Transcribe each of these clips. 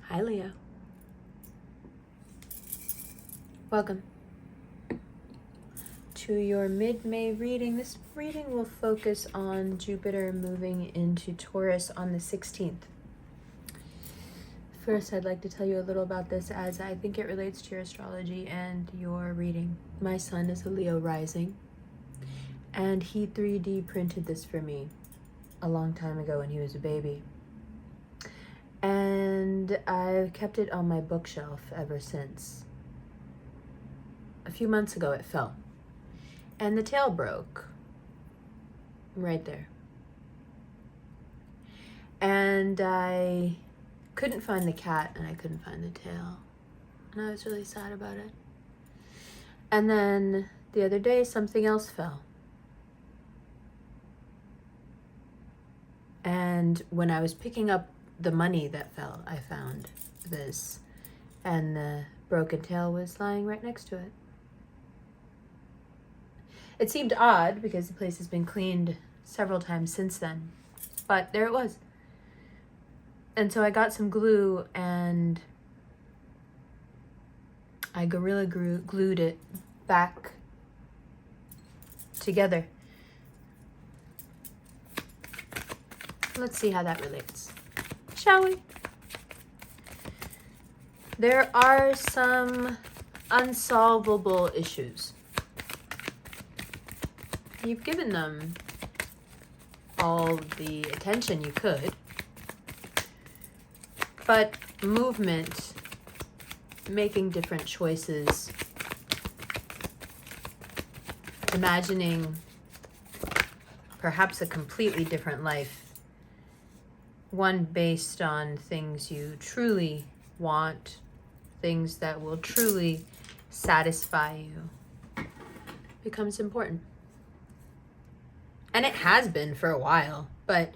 Hi, Leo. Welcome to your mid-May reading. This reading will focus on Jupiter moving into Taurus on the 16th. First, I'd like to tell you a little about this as I think it relates to your astrology and your reading. My son is a Leo rising, and he 3D printed this for me a long time ago when he was a baby. And I've kept it on my bookshelf ever since. A few months ago it fell, and the tail broke right there. And I couldn't find the cat and I couldn't find the tail, and I was really sad about it. And then the other day something else fell, and when I was picking up the money that fell, I found this, and the broken tail was lying right next to it. It seemed odd because the place has been cleaned several times since then, but there it was. And so I got some glue and I gorilla glued it back together. Let's see how that relates, shall we? There are some unsolvable issues. You've given them all the attention you could, but movement, making different choices, imagining perhaps a completely different life, one based on things you truly want, things that will truly satisfy you, becomes important. And it has been for a while, but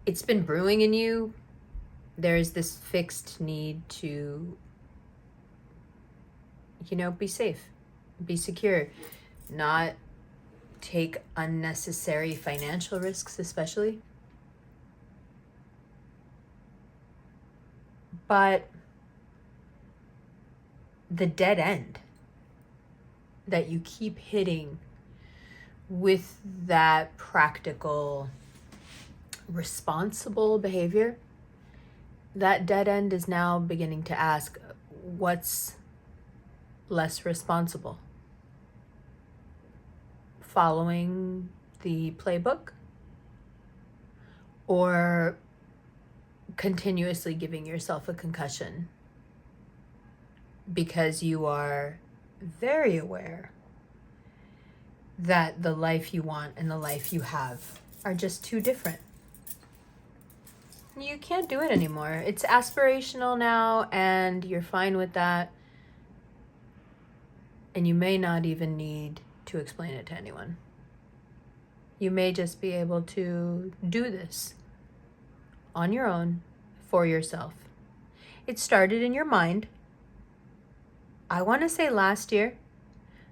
it's been brewing in you. There's this fixed need to, be safe, be secure, not take unnecessary financial risks, especially. But the dead end that you keep hitting with that practical, responsible behavior, that dead end is now beginning to ask, what's less responsible? Following the playbook, or continuously giving yourself a concussion because you are very aware that the life you want and the life you have are just too different. You can't do it anymore. It's aspirational now, and you're fine with that. And you may not even need to explain it to anyone. You may just be able to do this on your own, for yourself. It started in your mind, I want to say last year,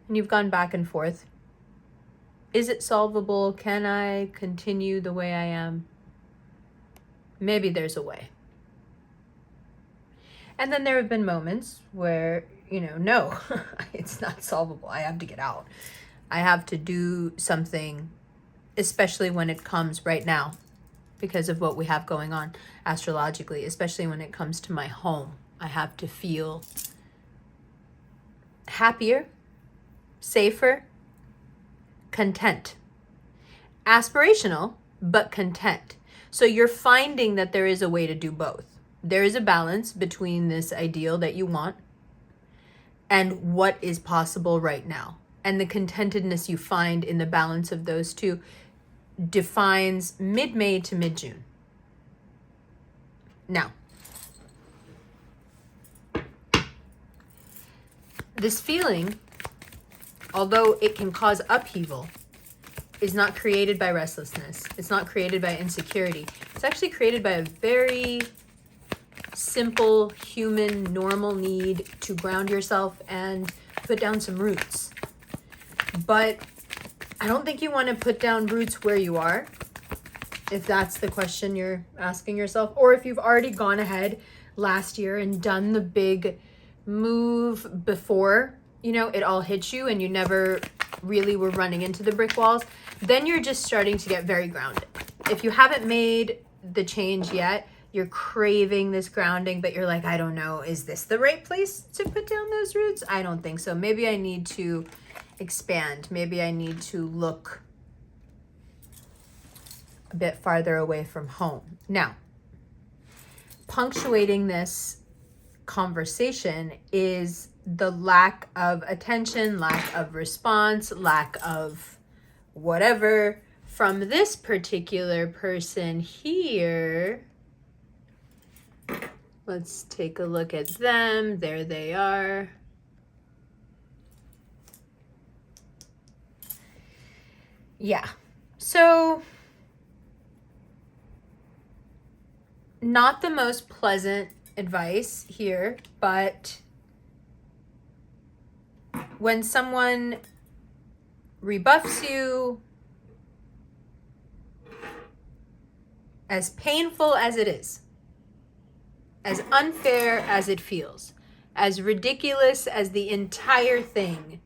and you've gone back and forth. Is it solvable? Can I continue the way I am? Maybe there's a way. And then there have been moments where, no, it's not solvable. I have to get out. I have to do something, especially when it comes right now, because of what we have going on astrologically, especially when it comes to my home. I have to feel happier, safer, content. Aspirational, but content. So you're finding that there is a way to do both. There is a balance between this ideal that you want and what is possible right now. And the contentedness you find in the balance of those two defines mid-May to mid-June. Now, this feeling, although it can cause upheaval, is not created by restlessness. It's not created by insecurity. It's actually created by a very simple, human, normal need to ground yourself and put down some roots. But I don't think you want to put down roots where you are. if that's the question you're asking yourself, or if you've already gone ahead last year and done the big move before, you know, it all hit you and you never really were running into the brick walls, then you're just starting to get very grounded. If you haven't made the change yet, you're craving this grounding, but you're like, I don't know, is this the right place to put down those roots? I don't think so. Maybe I need to expand. Maybe I need to look a bit farther away from home. Now, punctuating this conversation is the lack of attention, lack of response, lack of whatever from this particular person here. Let's take a look at them. There they are. Yeah. So, not the most pleasant advice here, but when someone rebuffs you, as painful as it is, as unfair as it feels, as ridiculous as the entire thing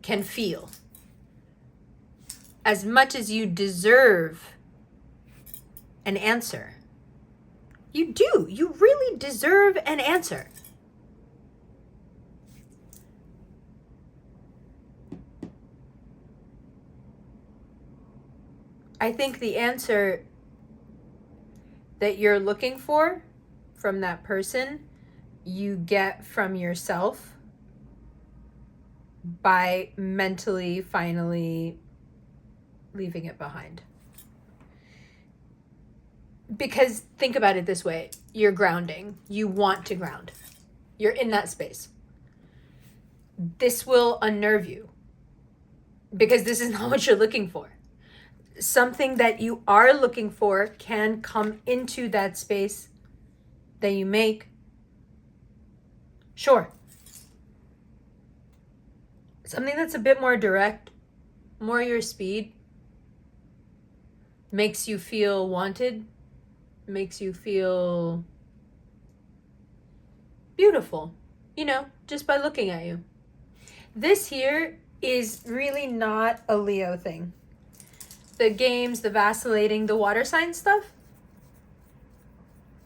can feel, as much as you deserve an answer, you do. You really deserve an answer. I think the answer that you're looking for from that person, you get from yourself by mentally finally leaving it behind. Because think about it this way, you're grounding. You want to ground. You're in that space. This will unnerve you because this is not what you're looking for. Something that you are looking for can come into that space that you make. Sure. Something that's a bit more direct, more your speed, makes you feel wanted, makes you feel beautiful, you know, just by looking at you. This here is really not a Leo thing. The games, the vacillating, the water sign stuff,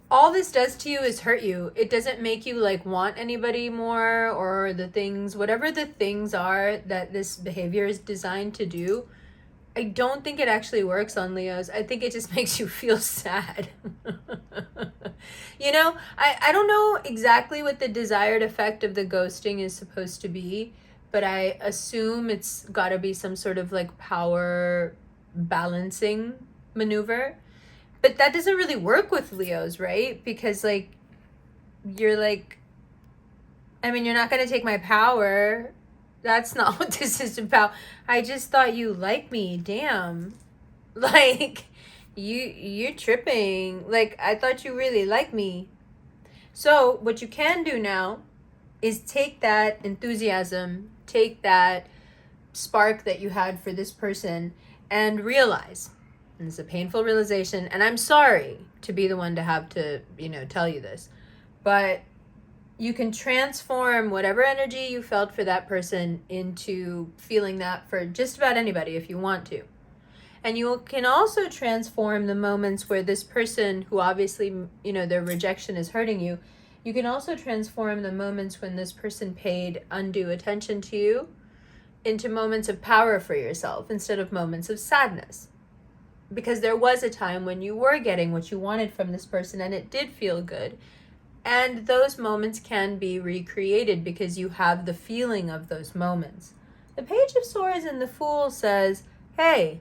all this does to you is hurt you. It doesn't make you like want anybody more, or the things, whatever the things are that this behavior is designed to do. I don't think it actually works on Leos. I think it just makes you feel sad. You know, I don't know exactly what the desired effect of the ghosting is supposed to be, but I assume it's got to be some sort of like power balancing maneuver. But that doesn't really work with Leos, right? Because like, you're like, I mean, you're not going to take my power. That's not what this is about. I just thought you liked me. Damn. Like, you're tripping. Like, I thought you really liked me. So what you can do now is take that enthusiasm, take that spark that you had for this person, and realize, and it's a painful realization, and I'm sorry to be the one to have to, you know, tell you this, but you can transform whatever energy you felt for that person into feeling that for just about anybody if you want to. And you can also transform the moments where this person, who obviously, you know, their rejection is hurting you, you can also transform the moments when this person paid undue attention to you into moments of power for yourself instead of moments of sadness. Because there was a time when you were getting what you wanted from this person and it did feel good. And those moments can be recreated because you have the feeling of those moments. The Page of Swords and the Fool says, hey,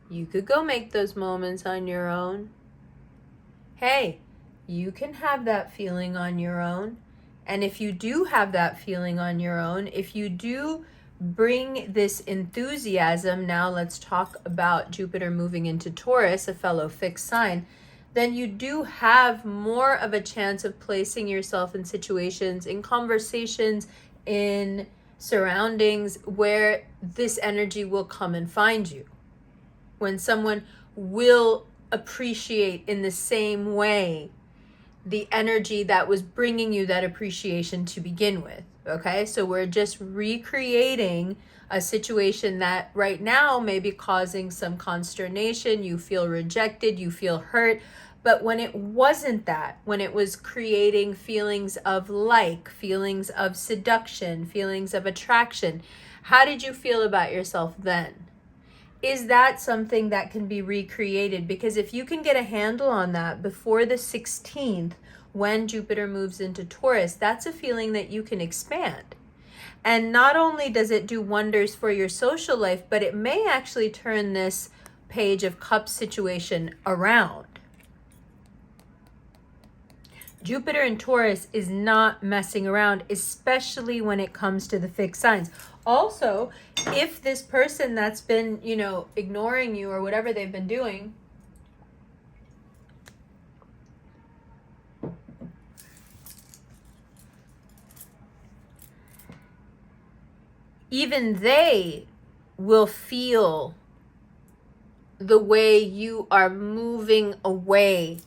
you could go make those moments on your own. Hey, you can have that feeling on your own. And if you do have that feeling on your own, if you do bring this enthusiasm, now let's talk about Jupiter moving into Taurus, a fellow fixed sign, then you do have more of a chance of placing yourself in situations, in conversations, in surroundings where this energy will come and find you. When someone will appreciate in the same way the energy that was bringing you that appreciation to begin with. Okay, so we're just recreating a situation that right now may be causing some consternation. You feel rejected, you feel hurt. But when it wasn't that, when it was creating feelings of like, feelings of seduction, feelings of attraction, how did you feel about yourself then? Is that something that can be recreated? Because if you can get a handle on that before the 16th, when Jupiter moves into Taurus, that's a feeling that you can expand. And not only does it do wonders for your social life, but it may actually turn this Page of Cups situation around. Jupiter in Taurus is not messing around, especially when it comes to the fixed signs. Also, if this person that's been, ignoring you or whatever they've been doing, even they will feel the way you are moving away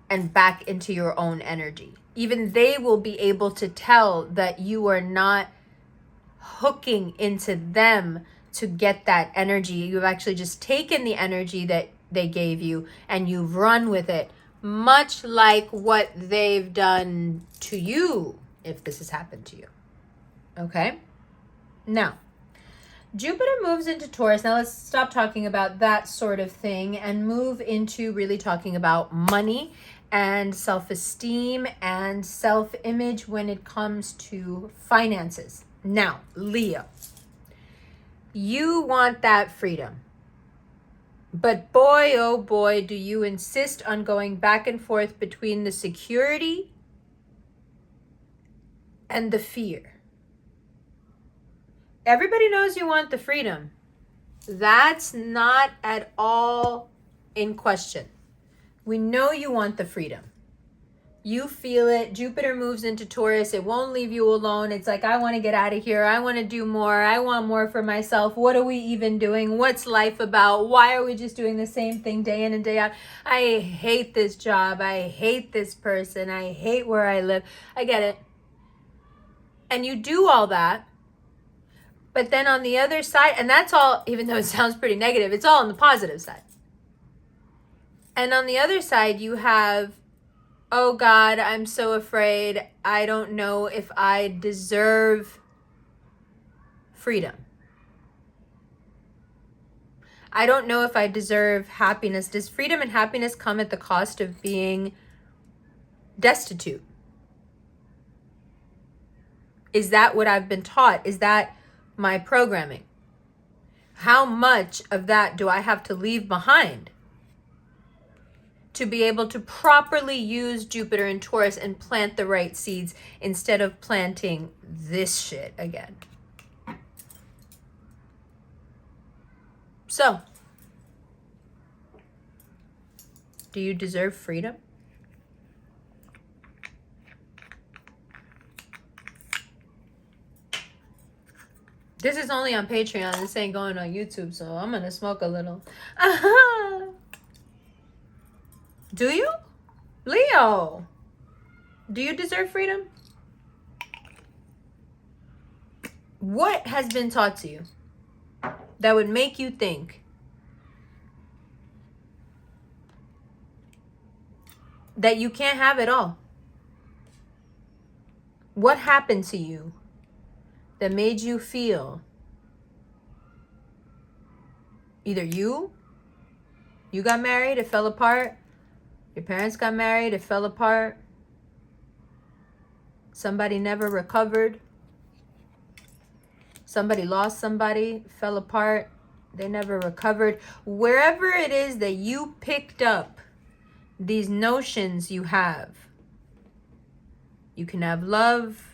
and back into your own energy. Even they will be able to tell that you are not hooking into them to get that energy. You've actually just taken the energy that they gave you and you've run with it, much like what they've done to you, if this has happened to you. Okay? Now, Jupiter moves into Taurus. Now let's stop talking about that sort of thing and move into really talking about money and self-esteem and self-image when it comes to finances. Now, Leo, you want that freedom. But boy, oh boy, do you insist on going back and forth between the security and the fear. Everybody knows you want the freedom. That's not at all in question. We know you want the freedom. You feel it. Jupiter moves into Taurus. It won't leave you alone. It's like, I want to get out of here. I want to do more. I want more for myself. What are we even doing? What's life about? Why are we just doing the same thing day in and day out? I hate this job. I hate this person. I hate where I live. I get it. And you do all that. But then on the other side, and that's all, even though it sounds pretty negative, it's all on the positive side. And on the other side, you have, oh God, I'm so afraid. I don't know if I deserve freedom. I don't know if I deserve happiness. Does freedom and happiness come at the cost of being destitute? Is that what I've been taught? Is that my programming? How much of that do I have to leave behind to be able to properly use Jupiter in Taurus and plant the right seeds instead of planting this shit again? So, do you deserve freedom? This is only on Patreon. This ain't going on YouTube, so I'm going to smoke a little. Do you? Leo, do you deserve freedom? What has been taught to you that would make you think that you can't have it all? What happened to you that made you feel either you got married, it fell apart, your parents got married, it fell apart, somebody never recovered, somebody lost somebody, fell apart, they never recovered. Wherever it is that you picked up these notions you have, you can have love,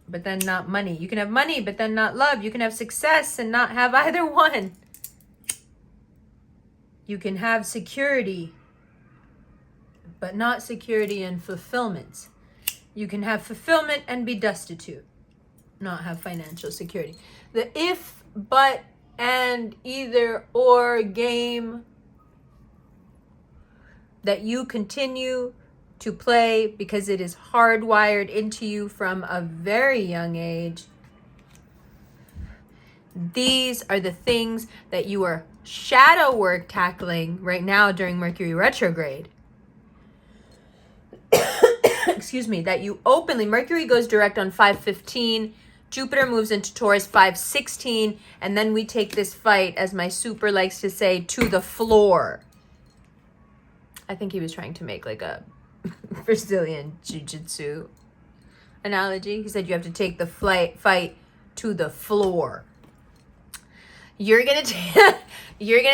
but then not money. You can have money, but then not love. You can have success and not have either one. You can have security, but not security and fulfillment. You can have fulfillment and be destitute, not have financial security. The if, but, and, either, or game that you continue to play because it is hardwired into you from a very young age. These are the things that you are shadow work tackling right now during Mercury retrograde. Excuse me, that you openly, Mercury goes direct on 5/15, Jupiter moves into Taurus 5/16, and then we take this fight, as my super likes to say, to the floor. I think he was trying to make like a Brazilian jiu-jitsu analogy. He said you have to take the fight to the floor. You're gonna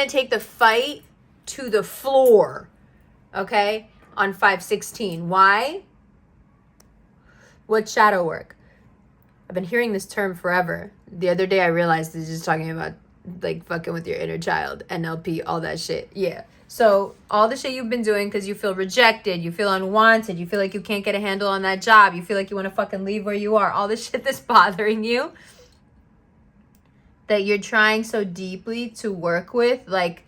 take the fight to the floor, okay? On 5/16. Why? What's shadow work? I've been hearing this term forever. The other day I realized this is talking about like fucking with your inner child, NLP, all that shit. Yeah. So all the shit you've been doing because you feel rejected, you feel unwanted, you feel like you can't get a handle on that job, you feel like you want to fucking leave where you are, all the shit that's bothering you, that you're trying so deeply to work with, like,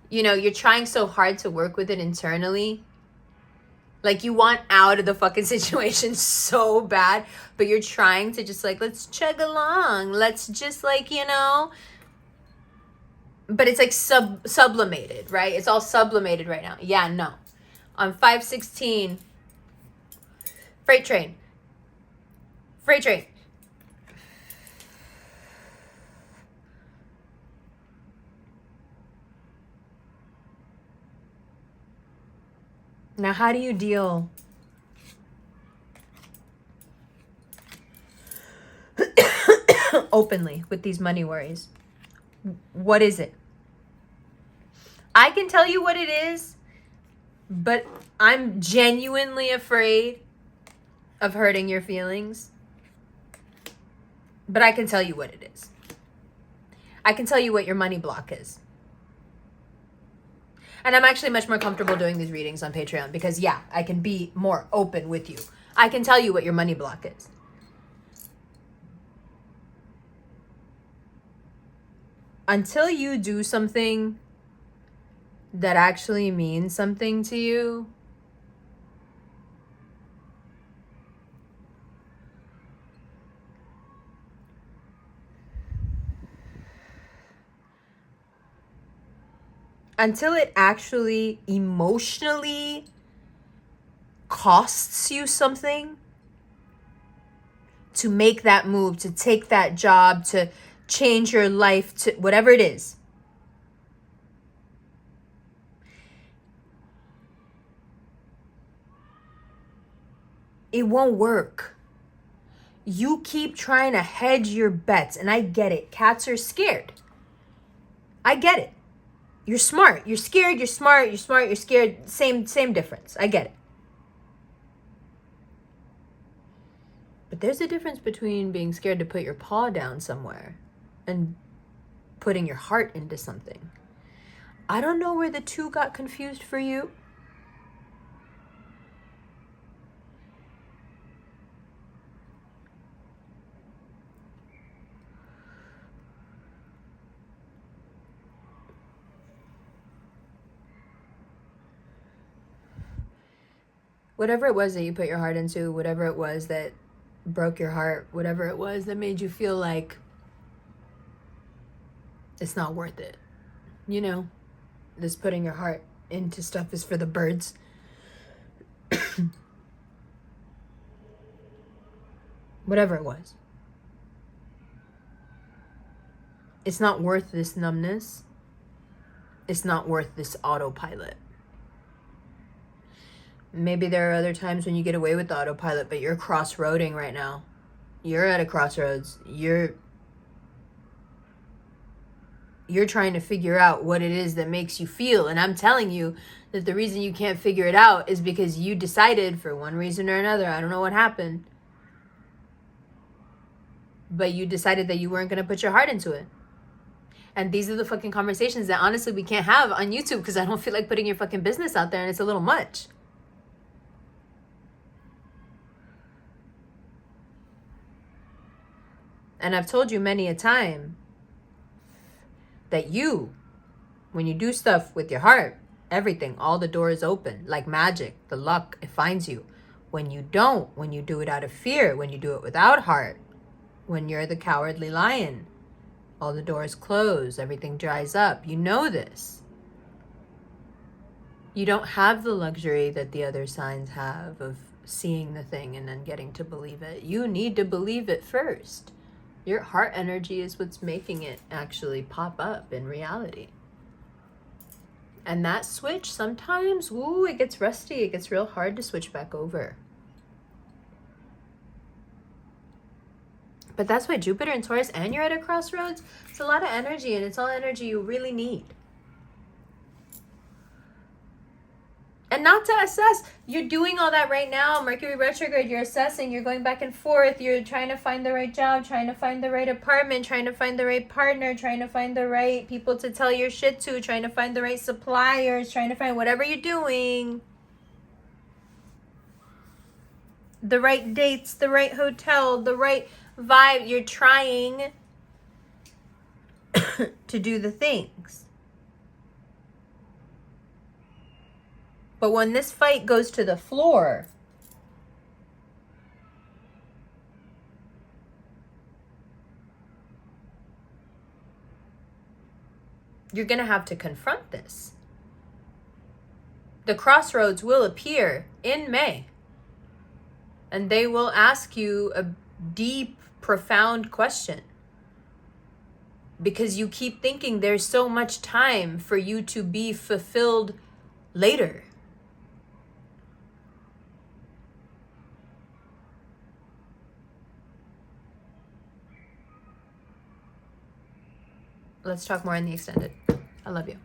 you know, you're trying so hard to work with it internally. Like, you want out of the fucking situation so bad, but you're trying to just, like, let's chug along. Let's just, like, you know. But it's, like, sublimated, right? It's all sublimated right now. Yeah, no. On 5/16, freight train. Freight train. Now, how do you deal openly with these money worries? What is it? I can tell you what it is, but I'm genuinely afraid of hurting your feelings. But I can tell you what it is. I can tell you what your money block is. And I'm actually much more comfortable doing these readings on Patreon because, yeah, I can be more open with you. I can tell you what your money block is. Until you do something that actually means something to you, until it actually emotionally costs you something to make that move, to take that job, to change your life, to whatever it is, it won't work. You keep trying to hedge your bets, and I get it. Cats are scared. I get it. You're smart. You're scared. You're smart. You're smart. You're scared. Same difference. I get it. But there's a difference between being scared to put your paw down somewhere and putting your heart into something. I don't know where the two got confused for you. Whatever it was that you put your heart into, whatever it was that broke your heart, whatever it was that made you feel like it's not worth it. You know, this putting your heart into stuff is for the birds. Whatever it was. It's not worth this numbness. It's not worth this autopilot. Maybe there are other times when you get away with the autopilot, but you're crossroading right now. You're at a crossroads. You're trying to figure out what it is that makes you feel. And I'm telling you that the reason you can't figure it out is because you decided for one reason or another, I don't know what happened, but you decided that you weren't going to put your heart into it. And these are the fucking conversations that honestly we can't have on YouTube because I don't feel like putting your fucking business out there and it's a little much. And I've told you many a time that you, when you do stuff with your heart, everything, all the doors open, like magic, the luck, it finds you. When you don't, when you do it out of fear, when you do it without heart, when you're the cowardly lion, all the doors close, everything dries up. You know this. You don't have the luxury that the other signs have of seeing the thing and then getting to believe it. You need to believe it first. Your heart energy is what's making it actually pop up in reality. And that switch sometimes, ooh, it gets rusty. It gets real hard to switch back over. But that's why Jupiter and Taurus, and you're at a crossroads, it's a lot of energy, and it's all energy you really need. And not to assess. You're doing all that right now. Mercury retrograde, you're assessing. You're going back and forth. You're trying to find the right job, trying to find the right apartment, trying to find the right partner, trying to find the right people to tell your shit to, trying to find the right suppliers, trying to find whatever you're doing. The right dates, the right hotel, the right vibe. You're trying to do the things. But when this fight goes to the floor, you're going to have to confront this. The crossroads will appear in May. And they will ask you a deep, profound question. Because you keep thinking there's so much time for you to be fulfilled later. Let's talk more in the extended. I love you.